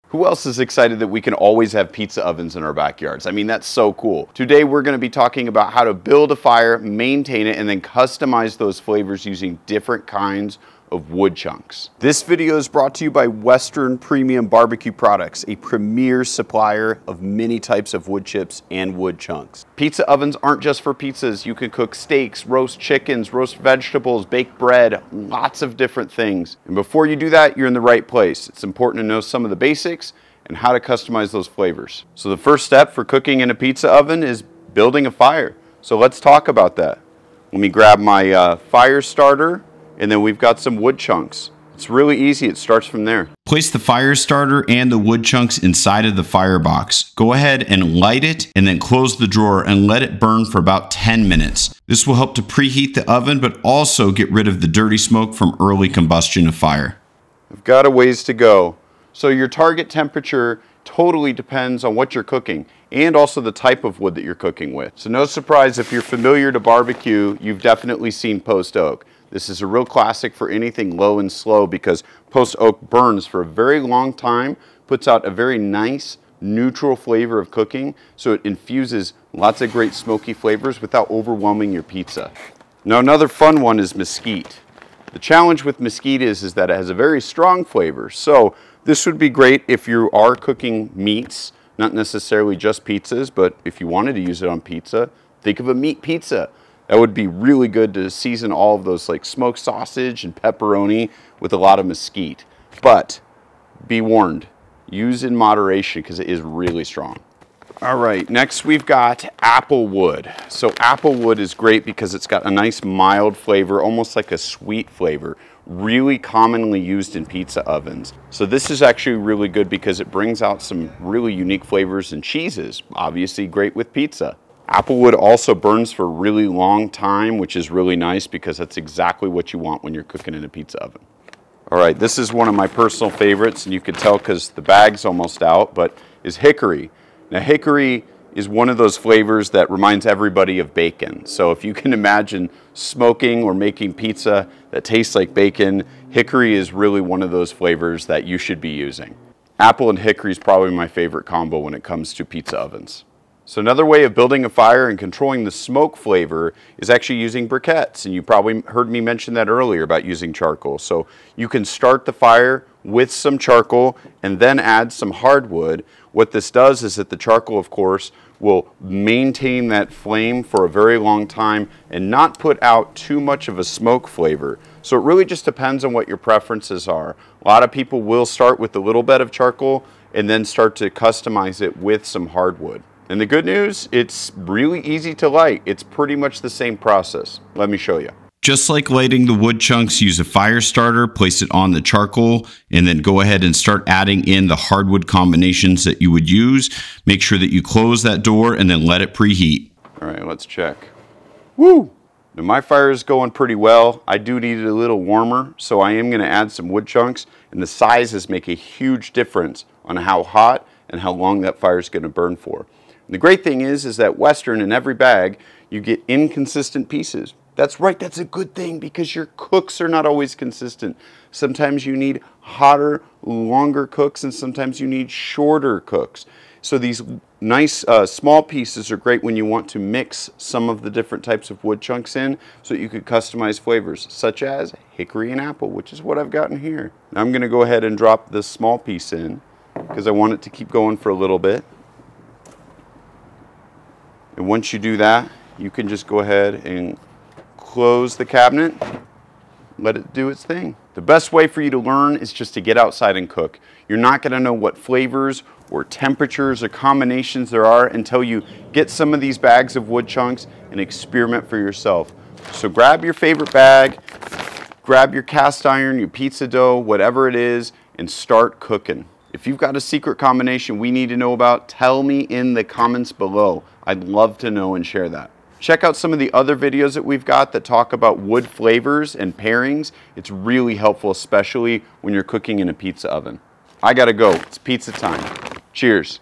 Who else is excited that we can always have pizza ovens in our backyards? I mean, that's so cool. Today, we're gonna be talking about how to build a fire, maintain it, and then customize those flavors using different kinds of wood chunks. This video is brought to you by Western Premium Barbecue Products, a premier supplier of many types of wood chips and wood chunks. Pizza ovens aren't just for pizzas. You can cook steaks, roast chickens, roast vegetables, bake bread, lots of different things. And before you do that, you're in the right place. It's important to know some of the basics and how to customize those flavors. So the first step for cooking in a pizza oven is building a fire. So let's talk about that. Let me grab my fire starter. And then we've got some wood chunks. It's really easy, it starts from there. Place the fire starter and the wood chunks inside of the firebox. Go ahead and light it and then close the drawer and let it burn for about 10 minutes. This will help to preheat the oven, but also get rid of the dirty smoke from early combustion of fire. I've got a ways to go. So your target temperature totally depends on what you're cooking and also the type of wood that you're cooking with. So no surprise, if you're familiar to barbecue, you've definitely seen post oak. This is a real classic for anything low and slow because post oak burns for a very long time, puts out a very nice neutral flavor of cooking, so it infuses lots of great smoky flavors without overwhelming your pizza. Now another fun one is mesquite. The challenge with mesquite is that it has a very strong flavor, so this would be great if you are cooking meats, not necessarily just pizzas, but if you wanted to use it on pizza, think of a meat pizza. That would be really good to season all of those like smoked sausage and pepperoni with a lot of mesquite. But be warned, use in moderation because it is really strong. All right, next we've got Applewood. So Applewood is great because it's got a nice mild flavor, almost like a sweet flavor, really commonly used in pizza ovens. So this is actually really good because it brings out some really unique flavors and cheeses, obviously great with pizza. Applewood also burns for a really long time, which is really nice because that's exactly what you want when you're cooking in a pizza oven. All right, this is one of my personal favorites, and you can tell because the bag's almost out, but is Hickory. Now Hickory is one of those flavors that reminds everybody of bacon. So if you can imagine smoking or making pizza that tastes like bacon, Hickory is really one of those flavors that you should be using. Apple and Hickory is probably my favorite combo when it comes to pizza ovens. So another way of building a fire and controlling the smoke flavor is actually using briquettes. And you probably heard me mention that earlier about using charcoal. So you can start the fire with some charcoal and then add some hardwood. What this does is that the charcoal, of course, will maintain that flame for a very long time and not put out too much of a smoke flavor. So it really just depends on what your preferences are. A lot of people will start with a little bit of charcoal and then start to customize it with some hardwood. And the good news, it's really easy to light. It's pretty much the same process. Let me show you. Just like lighting the wood chunks, use a fire starter, place it on the charcoal, and then go ahead and start adding in the hardwood combinations that you would use. Make sure that you close that door and then let it preheat. All right, let's check. Woo! Now my fire is going pretty well. I do need it a little warmer, so I am gonna add some wood chunks, and the sizes make a huge difference on how hot and how long that fire is gonna burn for. The great thing is that Western, in every bag, you get inconsistent pieces. That's right, that's a good thing because your cooks are not always consistent. Sometimes you need hotter, longer cooks, and sometimes you need shorter cooks. So these nice small pieces are great when you want to mix some of the different types of wood chunks in so that you could customize flavors, such as hickory and apple, which is what I've gotten here. Now I'm gonna go ahead and drop this small piece in because I want it to keep going for a little bit. And once you do that, you can just go ahead and close the cabinet, let it do its thing. The best way for you to learn is just to get outside and cook. You're not gonna know what flavors or temperatures or combinations there are until you get some of these bags of wood chunks and experiment for yourself. So grab your favorite bag, grab your cast iron, your pizza dough, whatever it is, and start cooking. If you've got a secret combination we need to know about, tell me in the comments below. I'd love to know and share that. Check out some of the other videos that we've got that talk about wood flavors and pairings. It's really helpful, especially when you're cooking in a pizza oven. I gotta go, it's pizza time. Cheers.